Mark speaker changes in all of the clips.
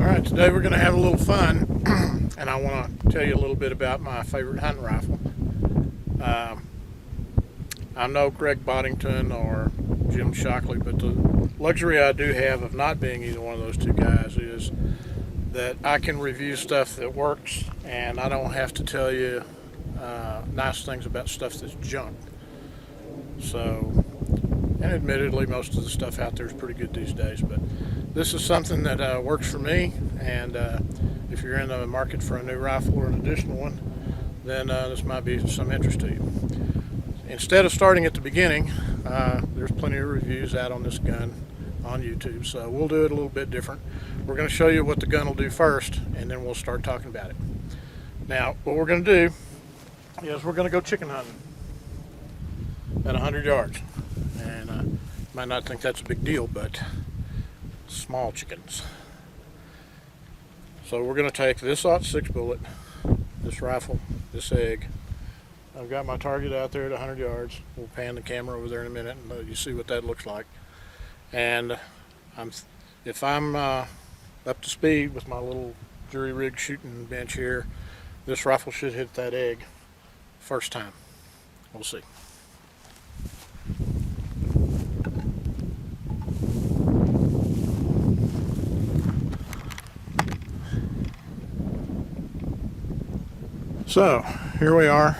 Speaker 1: Alright, today we're going to have a little fun, and I want to tell you a little bit about my favorite hunting rifle. I'm no Greg Boddington or Jim Shockley, but the luxury I do have of not being either one of those two guys is that I can review stuff that works, and I don't have to tell you nice things about stuff that's junk. So, and admittedly, most of the stuff out there is pretty good these days, but this is something that works for me, and if you're in the market for a new rifle or an additional one, then this might be some interest to you. Instead of starting at the beginning, there's plenty of reviews out on this gun on YouTube, so we'll do it a little bit different. We're going to show you what the gun will do first, and then we'll start talking about it. Now, what we're going to do is we're going to go chicken hunting at 100 yards. And you might not think that's a big deal, but small chickens. So we're going to take this .6 bullet, this rifle, this egg. I've got my target out there at 100 yards. We'll pan the camera over there in a minute and let you see what that looks like. And if I'm up to speed with my little jury rig shooting bench here, this rifle should hit that egg first time. We'll see. So here we are,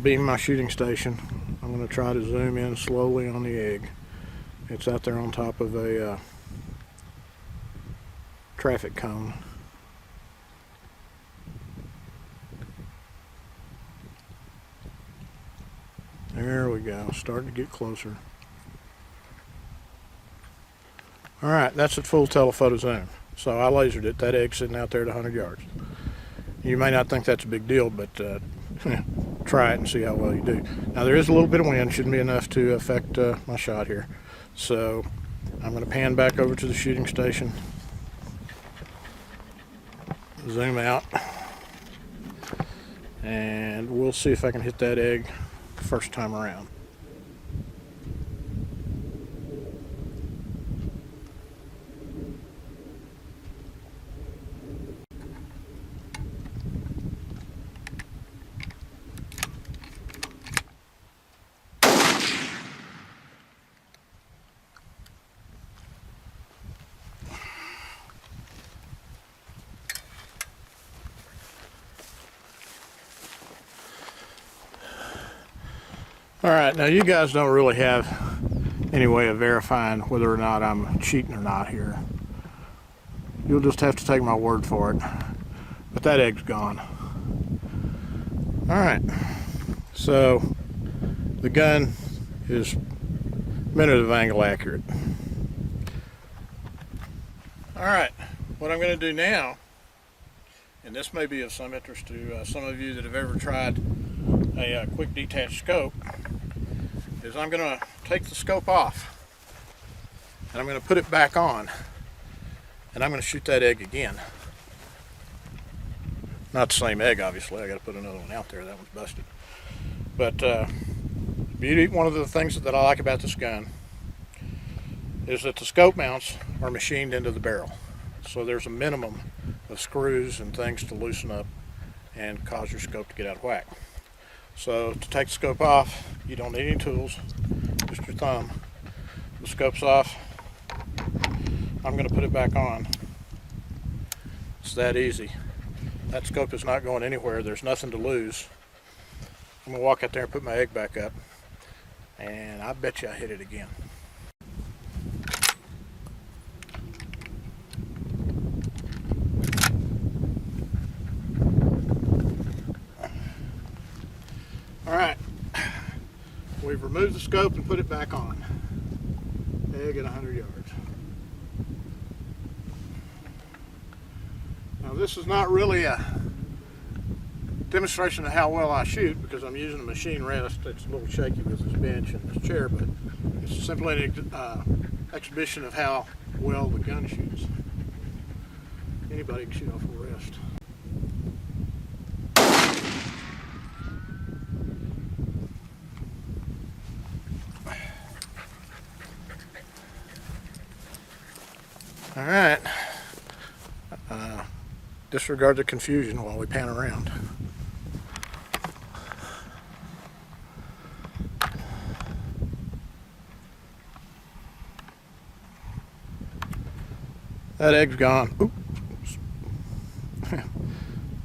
Speaker 1: being my shooting station. I'm going to try to zoom in slowly on the egg. It's out there on top of a traffic cone. There we go, starting to get closer. Alright, that's at full telephoto zoom. So I lasered it. That egg's sitting out there at 100 yards. You may not think that's a big deal, but try it and see how well you do. Now there is a little bit of wind, shouldn't be enough to affect my shot here. So I'm going to pan back over to the shooting station, zoom out, and we'll see if I can hit that egg first time around. Alright, now you guys don't really have any way of verifying whether or not I'm cheating or not here. You'll just have to take my word for it. But that egg's gone. Alright, so the gun is minute of angle accurate. Alright, what I'm going to do now, and this may be of some interest to some of you that have ever tried a quick detach scope, is I'm going to take the scope off and I'm going to put it back on, and I'm going to shoot that egg again. Not the same egg, obviously. I got to put another one out there. That one's busted. But one of the things that I like about this gun is that the scope mounts are machined into the barrel, so there's a minimum of screws and things to loosen up and cause your scope to get out of whack. So to take the scope off, you don't need any tools, just your thumb. The scope's off. I'm going to put it back on. It's that easy. That scope is not going anywhere. There's nothing to lose. I'm going to walk out there and put my egg back up, and I bet you I hit it again. Alright, we've removed the scope and put it back on. Egg at 100 yards. Now this is not really a demonstration of how well I shoot, because I'm using a machine rest. It's a little shaky with this bench and this chair, but it's simply an exhibition of how well the gun shoots. Anybody can shoot off a rest. Alright, disregard the confusion while we pan around. That egg's gone. Oops.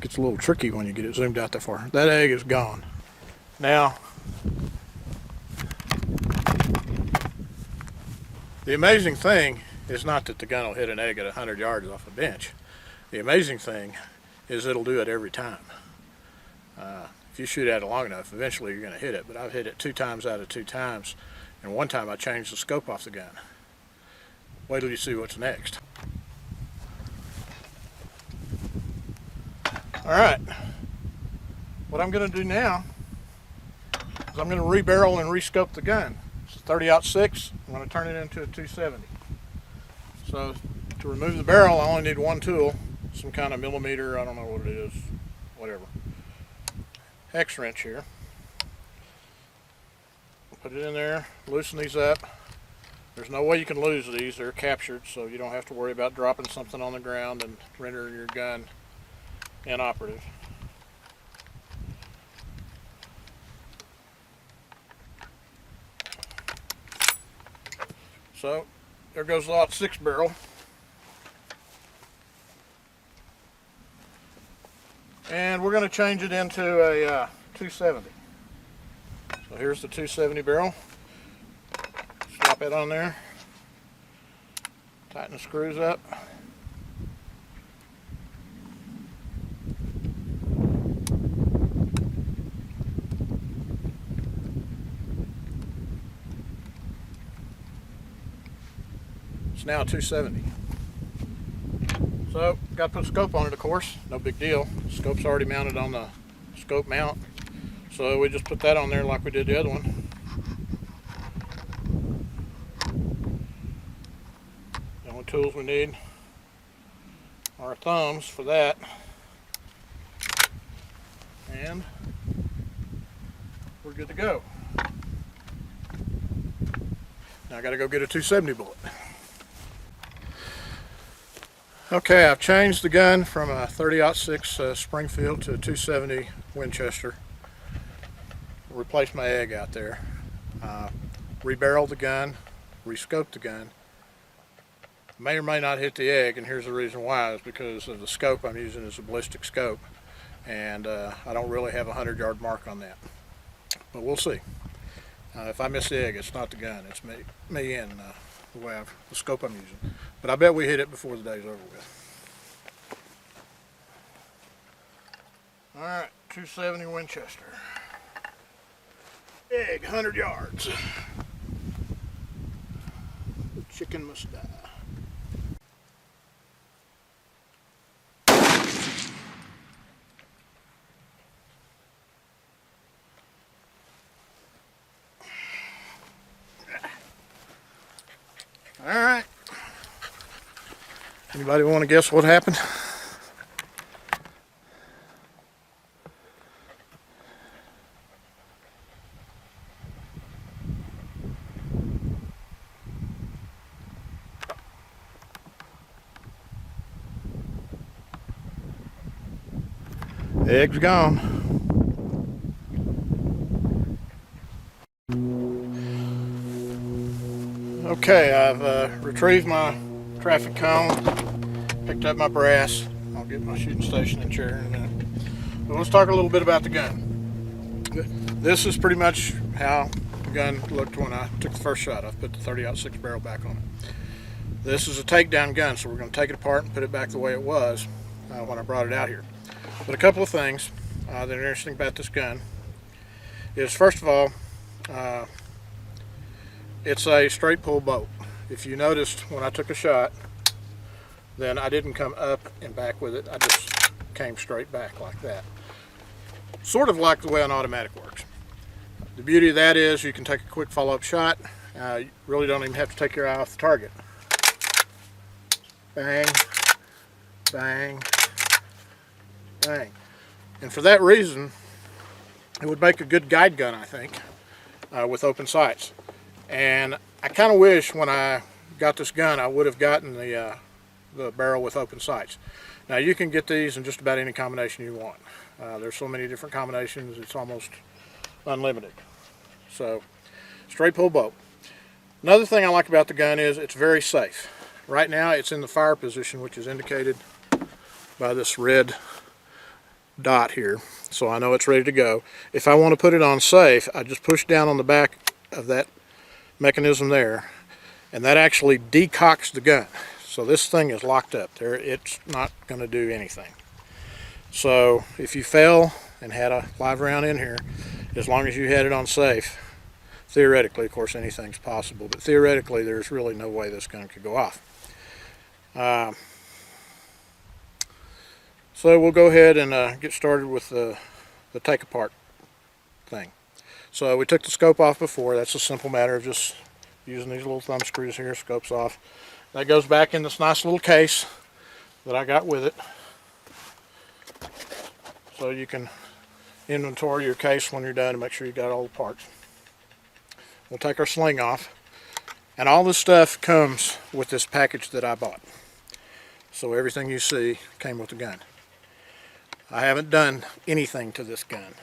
Speaker 1: Gets a little tricky when you get it zoomed out that far. That egg is gone. Now, the amazing thing is not that the gun will hit an egg at 100 yards off a bench. The amazing thing is it'll do it every time. If you shoot at it long enough, eventually you're going to hit it. But I've hit it 2 times out of 2 times, and one time I changed the scope off the gun. Wait till you see what's next. Alright, what I'm going to do now is I'm going to rebarrel and rescope the gun. It's a 30-06, I'm going to turn it into a 270. So to remove the barrel I only need one tool, some kind of millimeter, I don't know what it is, whatever, hex wrench here. Put it in there, loosen these up. There's no way you can lose these, they're captured, so you don't have to worry about dropping something on the ground and rendering your gun inoperative. So there goes the lot 6 barrel. And we're going to change it into a 270. So here's the 270 barrel. Slop it on there. Tighten the screws up. It's now 270. So, got to put a scope on it, of course. No big deal. The scope's already mounted on the scope mount. So we just put that on there like we did the other one. The only tools we need are our thumbs for that. And we're good to go. Now I got to go get a 270 bullet. Okay, I've changed the gun from a 30-06 Springfield to a 270 Winchester. Replaced my egg out there. Rebarreled the gun, rescoped the gun. May or may not hit the egg, and here's the reason why. Is because of the scope I'm using is a ballistic scope, and I don't really have a 100-yard mark on that. But we'll see. If I miss the egg, it's not the gun, it's me and the scope I'm using. But I bet we hit it before the day's over with. Alright, 270 Winchester. Egg, 100 yards. The chicken must die. Alright. Anybody want to guess what happened? Egg's gone. Okay, I've retrieved my traffic cone, picked up my brass. I'll get my shooting station and chair in a minute. But let's talk a little bit about the gun. This is pretty much how the gun looked when I took the first shot. I've put the 30-06 barrel back on it. This is a takedown gun, so we're going to take it apart and put it back the way it was when I brought it out here. But a couple of things that are interesting about this gun is, first of all, it's a straight pull bolt. If you noticed when I took a shot, then I didn't come up and back with it. I just came straight back like that. Sort of like the way an automatic works. The beauty of that is you can take a quick follow-up shot. You really don't even have to take your eye off the target. Bang, bang, bang. And for that reason, it would make a good guide gun, I think, with open sights. And I kind of wish when I got this gun I would have gotten the barrel with open sights. Now you can get these in just about any combination you want. There's so many different combinations, it's almost unlimited. So, straight pull bolt. Another thing I like about the gun is it's very safe. Right now it's in the fire position, which is indicated by this red dot here. So I know it's ready to go. If I want to put it on safe, I just push down on the back of that mechanism there, and that actually decocks the gun. So this thing is locked up there. It's not going to do anything. So if you fell and had a live round in here, as long as you had it on safe, theoretically, of course anything's possible, but theoretically there's really no way this gun could go off. So we'll go ahead and get started with the take apart thing. So we took the scope off before. That's a simple matter of just using these little thumb screws here. Scope's off. That goes back in this nice little case that I got with it. So you can inventory your case when you're done and make sure you got all the parts. We'll take our sling off. And all this stuff comes with this package that I bought. So everything you see came with the gun. I haven't done anything to this gun.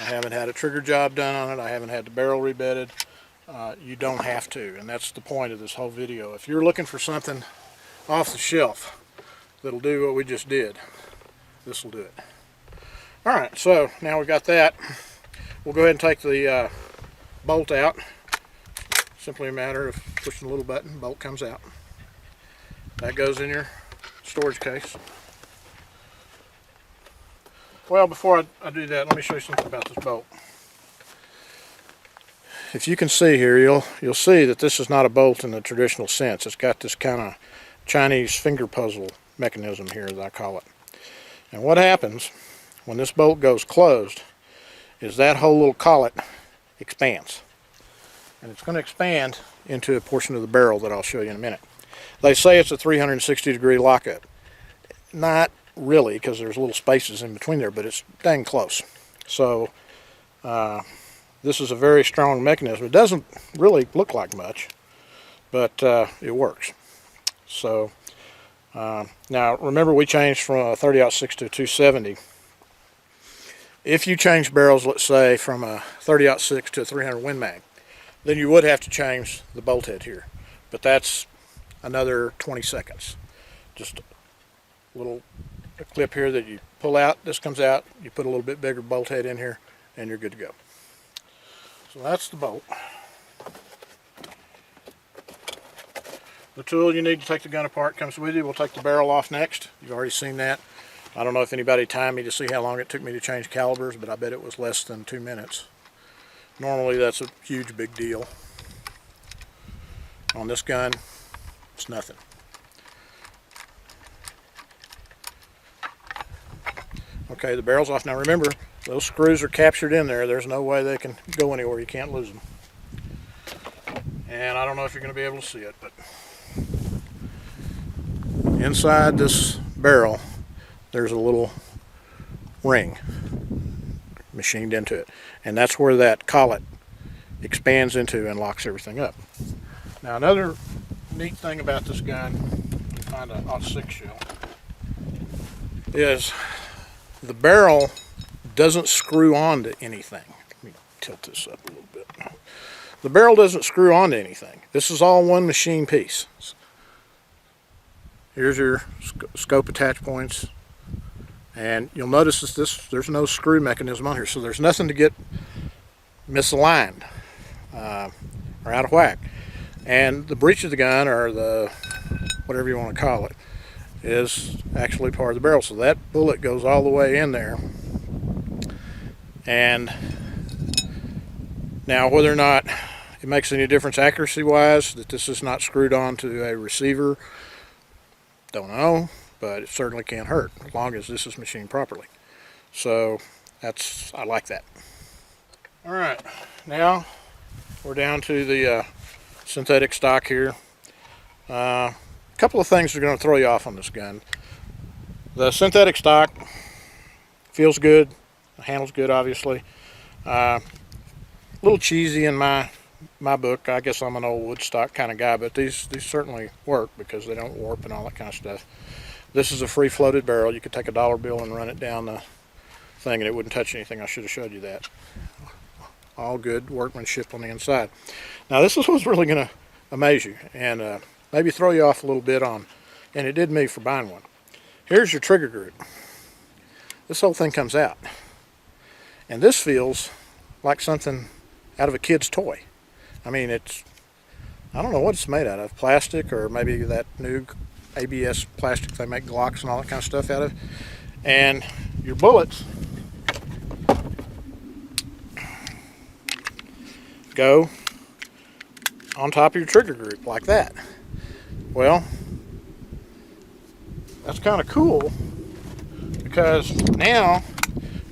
Speaker 1: I haven't had a trigger job done on it. I haven't had the barrel rebedded. You don't have to, and that's the point of this whole video. If you're looking for something off the shelf that'll do what we just did, this will do it. Alright, so now we've got that. We'll go ahead and take the bolt out. Simply a matter of pushing a little button, bolt comes out. That goes in your storage case. Well, before I do that, let me show you something about this bolt. If you can see here, you'll see that this is not a bolt in the traditional sense. It's got this kind of Chinese finger puzzle mechanism here, as I call it. And what happens when this bolt goes closed is that whole little collet expands. And it's going to expand into a portion of the barrel that I'll show you in a minute. They say it's a 360-degree lockup. Not really, because there's little spaces in between there, but it's dang close. So this is a very strong mechanism. It doesn't really look like much, but it works. So now remember, we changed from a 30-06 to a 270. If you change barrels, let's say from a 30-06 to a 300 Win Mag, then you would have to change the bolt head here, but that's another 20 seconds. Just a little clip here that you pull out, this comes out, you put a little bit bigger bolt head in here, and you're good to go. So that's the bolt. The tool you need to take the gun apart comes with you. We'll take the barrel off next. You've already seen that. I don't know if anybody timed me to see how long it took me to change calibers, but I bet it was less than 2 minutes. Normally that's a huge big deal. On this gun, it's nothing. Okay, the barrel's off. Now remember, those screws are captured in there. There's no way they can go anywhere. You can't lose them. And I don't know if you're going to be able to see it, but inside this barrel, there's a little ring machined into it. And that's where that collet expands into and locks everything up. Now another neat thing about this gun, you find an .06 shell, is the barrel doesn't screw onto anything. Let me tilt this up a little bit. The barrel doesn't screw onto anything. This is all one machine piece. Here's your scope attach points, and you'll notice there's no screw mechanism on here, so there's nothing to get misaligned or out of whack. And the breech of the gun, or the whatever you want to call it, is actually part of the barrel. So that bullet goes all the way in there. And now whether or not it makes any difference accuracy wise that this is not screwed onto a receiver, don't know, but it certainly can't hurt as long as this is machined properly. So I like that. Alright, now we're down to the synthetic stock here. A couple of things are going to throw you off on this gun. The synthetic stock feels good, handles good obviously. A little cheesy in my book. I guess I'm an old wood stock kind of guy, but these certainly work because they don't warp and all that kind of stuff. This is a free floated barrel. You could take a dollar bill and run it down the thing and it wouldn't touch anything. I should have showed you that. All good workmanship on the inside. Now this is what's really going to amaze you and maybe throw you off a little bit on, and it did me for buying one. Here's your trigger group. This whole thing comes out. And this feels like something out of a kid's toy. I mean, I don't know what it's made out of. Plastic, or maybe that new ABS plastic they make Glocks and all that kind of stuff out of. And your bullets go on top of your trigger group like that. Well, that's kind of cool because now,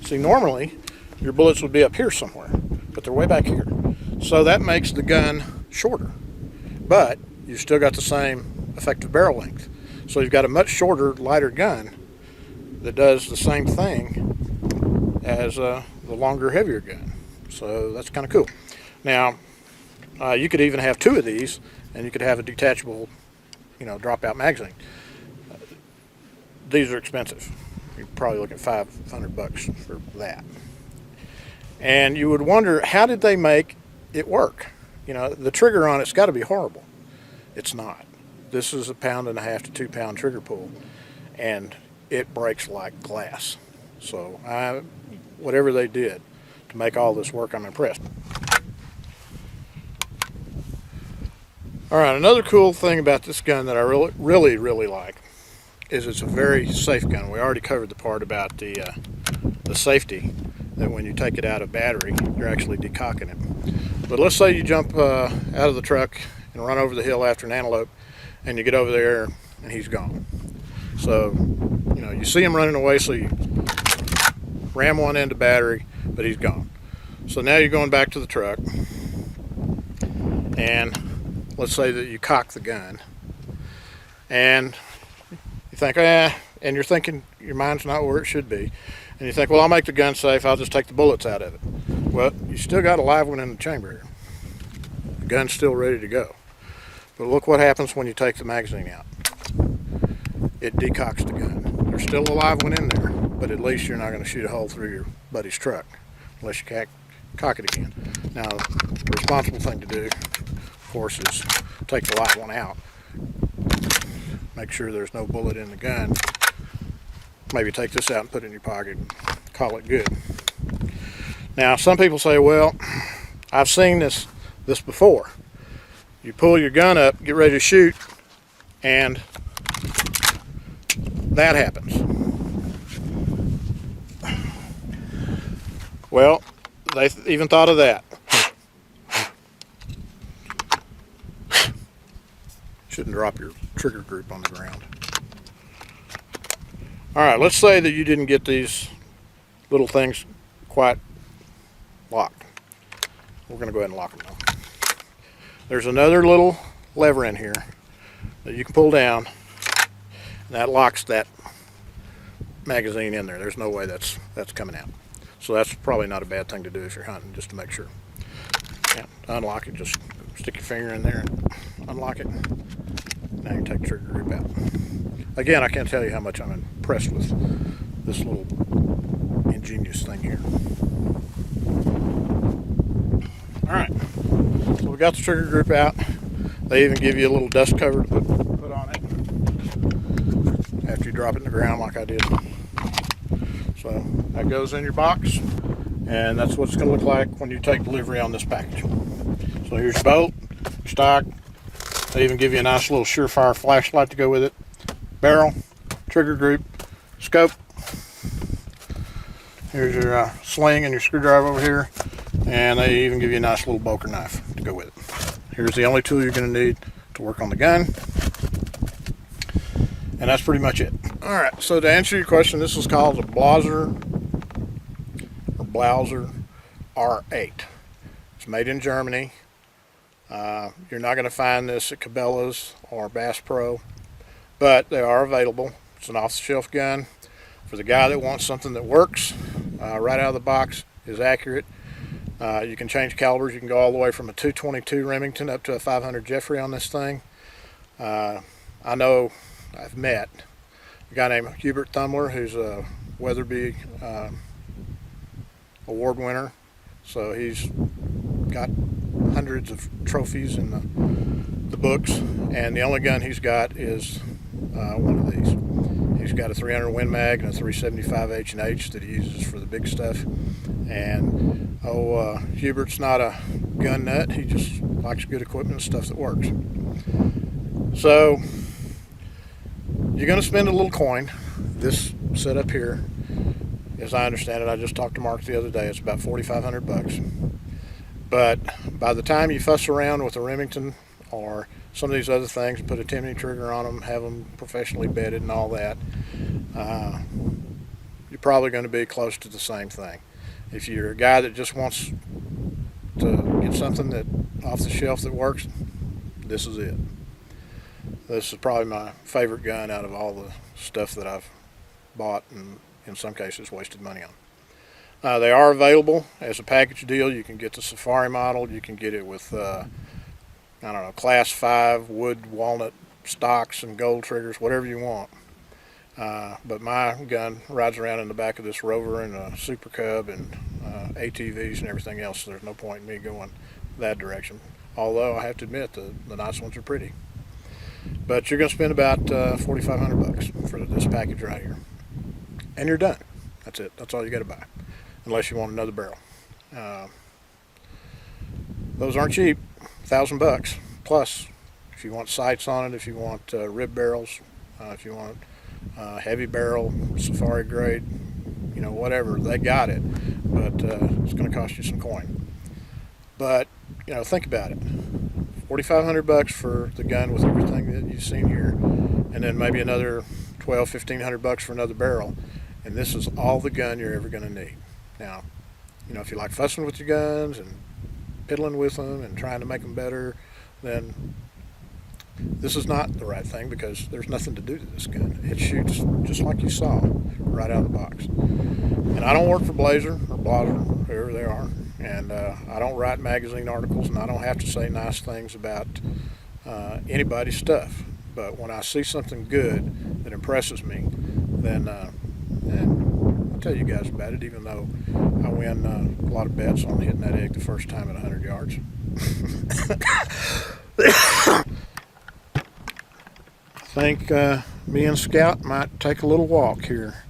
Speaker 1: see, normally your bullets would be up here somewhere, but they're way back here. So that makes the gun shorter, but you've still got the same effective barrel length. So you've got a much shorter, lighter gun that does the same thing as the longer, heavier gun. So that's kind of cool. Now, you could even have two of these, and you could have a detachable, drop-out magazine. These are expensive. You're probably looking at $500 for that. And you would wonder, how did they make it work? The trigger on it's got to be horrible. It's not. This is 1.5 to 2 pound trigger pull, and it breaks like glass. So whatever they did to make all this work, I'm impressed. All right, another cool thing about this gun that I really like is it's a very safe gun. We already covered the part about the safety, that when you take it out of battery, you're actually decocking it. But let's say you jump out of the truck and run over the hill after an antelope, and you get over there and he's gone. So, you see him running away, so you ram one into battery, but he's gone. So now you're going back to the truck, and let's say that you cock the gun, and you think, and you're thinking, your mind's not where it should be, and you think, well, I'll make the gun safe, I'll just take the bullets out of it. Well, you still got a live one in the chamber here. The gun's still ready to go. But look what happens when you take the magazine out. It decocks the gun. There's still a live one in there, but at least you're not going to shoot a hole through your buddy's truck unless you cock it again. Now, the responsible thing to do, of course, is take the live one out. Make sure there's no bullet in the gun. Maybe take this out and put it in your pocket and call it good. Now, some people say, well, I've seen this before. You pull your gun up, get ready to shoot, and that happens. Well, they even thought of that. Shouldn't drop your trigger group on the ground. All right, let's say that you didn't get these little things quite locked. We're going to go ahead and lock them now. There's another little lever in here that you can pull down, and that locks that magazine in there. There's no way that's coming out. So that's probably not a bad thing to do if you're hunting, just to make sure. Yeah, to unlock it, just stick your finger in there and unlock it. Now you can take the trigger group out. Again, I can't tell you how much I'm impressed with this little ingenious thing here. All right, so we got the trigger group out. They even give you a little dust cover to put on it after you drop it in the ground like I did. So that goes in your box, and that's what it's going to look like when you take delivery on this package. So here's your bolt, stock. They even give you a nice little surefire flashlight to go with it. Barrel, trigger group, scope. Here's your sling and your screwdriver over here. And they even give you a nice little poker knife to go with it. Here's the only tool you're going to need to work on the gun. And that's pretty much it. Alright, so to answer your question, this is called a Blaser R8. It's made in Germany. You're not going to find this at Cabela's or Bass Pro, but they are available. It's an off-the-shelf gun for the guy that wants something that works right out of the box, is accurate. You can change calibers. You can go all the way from a 222 Remington up to a 500 Jeffrey on this thing. I know I've met a guy named Hubert Thumler, who's a Weatherby award winner. So he's got hundreds of trophies in the books, and the only gun he's got is one of these. He's got a 300 Win Mag and a 375 H&H that he uses for the big stuff. And Hubert's not a gun nut. He just likes good equipment and stuff that works. So you're going to spend a little coin. This setup here, as I understand it, I just talked to Mark the other day, it's about $4,500. But by the time you fuss around with a Remington or some of these other things, put a Timney trigger on them, have them professionally bedded and all that, you're probably going to be close to the same thing. If you're a guy that just wants to get something that off the shelf that works, this is it. This is probably my favorite gun out of all the stuff that I've bought and in some cases wasted money on. They are available as a package deal. You can get the Safari model. You can get it with, Class 5 wood walnut stocks and gold triggers, whatever you want. But my gun rides around in the back of this Rover and a Super Cub and ATVs and everything else, so there's no point in me going that direction. Although I have to admit the nice ones are pretty. But you're going to spend about $4,500 for this package right here. And you're done. That's it. That's all you got to buy. Unless you want another barrel. Those aren't cheap. $1,000 plus. If you want sights on it, if you want rib barrels, if you want heavy barrel, safari grade, whatever, they got it. But it's going to cost you some coin. But think about it. $4,500 for the gun with everything that you've seen here, and then maybe another $1,200-1,500 for another barrel. And this is all the gun you're ever going to need. Now, if you like fussing with your guns and piddling with them and trying to make them better, then this is not the right thing, because there's nothing to do to this gun. It shoots just like you saw right out of the box. And I don't work for Blaser or Blaser, whoever they are, and I don't write magazine articles, and I don't have to say nice things about anybody's stuff. But when I see something good that impresses me, then I'll tell you guys about it, even though I win a lot of bets on hitting that egg the first time at 100 yards. I think me and Scout might take a little walk here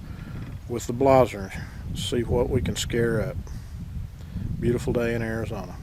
Speaker 1: with the Blaser, see what we can scare up. Beautiful day in Arizona.